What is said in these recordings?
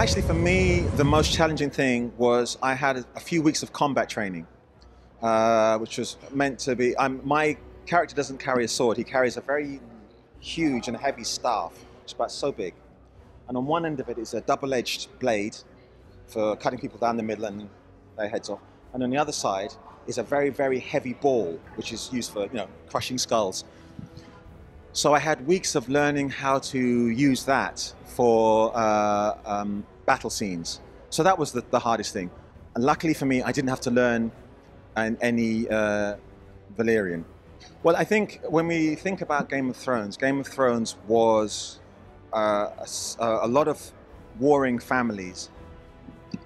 Actually, for me, the most challenging thing was I had a few weeks of combat training, which was meant to be. My character doesn't carry a sword. He carries a very huge and heavy staff. It's about so big. And on one end of it is a double-edged blade for cutting people down the middle and their heads off. And on the other side is a very, very heavy ball, which is used for, crushing skulls. So I had weeks of learning how to use that for battle scenes. So that was the hardest thing. And luckily for me, I didn't have to learn any Valyrian. Well, I think when we think about Game of Thrones was a lot of warring families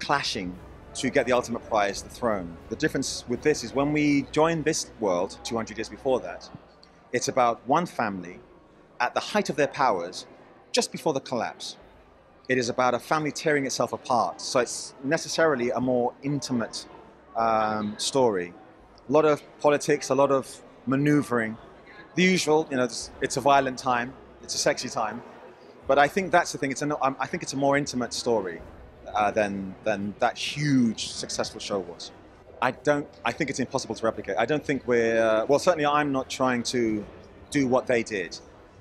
clashing to get the ultimate prize, the throne. The difference with this is when we join this world, 200 years before that, it's about one family at the height of their powers, just before the collapse. It is about a family tearing itself apart. So it's necessarily a more intimate story. A lot of politics, a lot of maneuvering. The usual, it's a violent time, it's a sexy time. But I think that's the thing. I think it's a more intimate story than that huge successful show was. I think it's impossible to replicate. I don't think well, certainly I'm not trying to do what they did.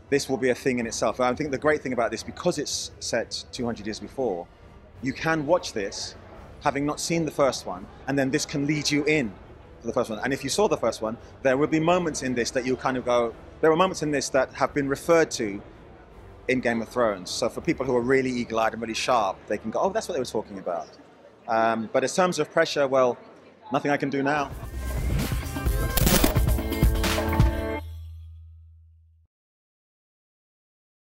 This will be a thing in itself. I think the great thing about this, because it's set 200 years before, you can watch this having not seen the first one, and then this can lead you in to the first one. And if you saw the first one, there will be moments in this that you'll kind of go, there are moments in this that have been referred to in Game of Thrones. So for people who are really eagle-eyed and really sharp, they can go, oh, that's what they were talking about. But in terms of pressure, well, nothing I can do now.